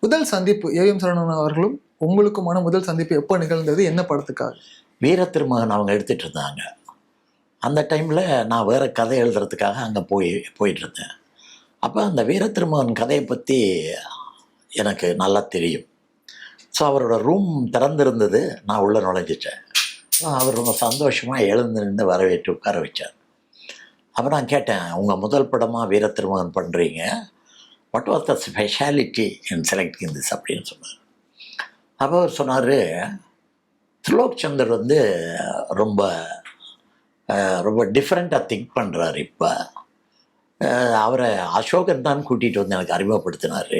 முதல் சந்திப்பு ஏவிஎம் சரவணன் அவர்களும் உங்களுக்குமான முதல் சந்திப்பு எப்போ நிகழ்ந்தது, என்ன படத்துக்காக? வீர திருமகன் அவங்க எடுத்துகிட்டு இருந்தாங்க. அந்த டைமில் நான் வேறு கதை எழுதுறதுக்காக அங்கே போயிட்டு இருந்தேன். அப்போ அந்த வீர திருமகன் கதையை பற்றி எனக்கு நல்லா தெரியும். ஸோ அவரோட ரூம் திறந்திருந்தது, நான் உள்ளே நுழைஞ்சிட்டேன். அவர் ரொம்ப சந்தோஷமாக எழுந்து நின்று வரவேற்று உட்கார வச்சார். அப்போ நான் கேட்டேன், உங்கள் முதல் படமாக வீர திருமகன் பண்ணுறீங்க, what was the speciality in selecting this அப்படின்னு சொன்னார். அப்போ அவர் சொன்னார், திரிலோக் சந்தர் வந்து ரொம்ப ரொம்ப டிஃப்ரெண்ட்டாக திங்க் பண்ணுறாரு. இப்போ அவரை அசோகன் தான் கூட்டிகிட்டு வந்து எனக்கு அறிமுகப்படுத்தினார்.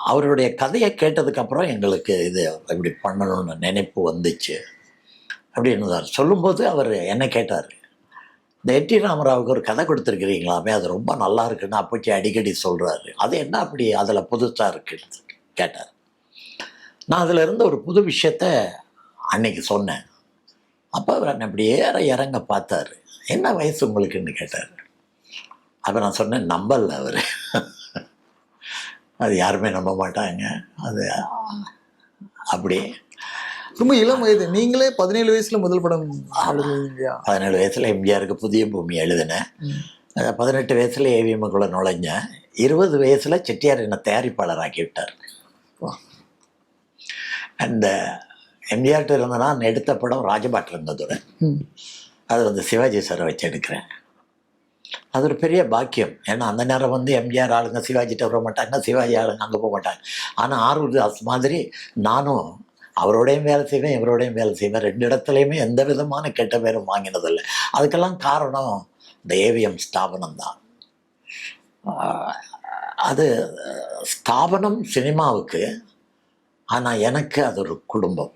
அவருடைய கதையை கேட்டதுக்கப்புறம் எங்களுக்கு இது இப்படி பண்ணணும்னு நினைப்பு வந்துச்சு அப்படின்னு சொல்லும்போது அவர் என்ன கேட்டார், இந்த என்டி ராமராவுக்கு ஒரு கதை கொடுத்துருக்கிறீங்களாமே, அது ரொம்ப நல்லா இருக்குன்னு அப்போச்சி அடிக்கடி சொல்கிறாரு, அது என்ன அப்படி அதில் புதுசாக இருக்குன்னு கேட்டார். நான் அதில் இருந்த ஒரு புது விஷயத்த அன்னைக்கு சொன்னேன். அப்போ அவர் என்னை அப்படி ஏற இறங்க பார்த்தார். என்ன வயசு உங்களுக்குன்னு கேட்டார். அப்போ நான் சொன்னேன், நம்பல அவர், அது யாருமே நம்ப மாட்டாங்க, அது அப்படி. ரொம்ப இளம் வயது. நீங்களே 17 வயசுல முதல் படம் எழுதுவீங்களா? 17 வயசில் எம்ஜிஆருக்கு புதிய பூமி எழுதினேன். 18 வயசில் ஏவிஎம்முக்குள்ளே நுழைஞ்சேன். 20 வயசில் செட்டியார் என்னை தயாரிப்பாளர் ஆக்கி விட்டார். அந்த எம்ஜிஆர்கிட்ட இருந்தனா நான் எடுத்த படம் ராஜபாட்டிருந்ததுரை. அது வந்து சிவாஜி சாரை வச்சு எடுக்கிறேன். அது ஒரு பெரிய பாக்கியம். ஏன்னா அந்த நேரம் வந்து எம்ஜிஆர் ஆளுங்க சிவாஜிட்ட வர மாட்டாங்க, சிவாஜி ஆளுங்க அங்கே போக மாட்டாங்க. ஆனால் ஆரூர்தாஸ் மாதிரி நானும் அவரோடையும் வேலை செய்வேன், இவரோடையும் வேலை செய்வேன். 2 இடத்துலையுமே எந்த விதமான கெட்ட பேரும் வாங்கினதில்லை. அதுக்கெல்லாம் காரணம் இந்த ஏவிஎம் ஸ்தாபனம் தான். அது ஸ்தாபனம் சினிமாவுக்கு, ஆனால் எனக்கு அது ஒரு குடும்பம்.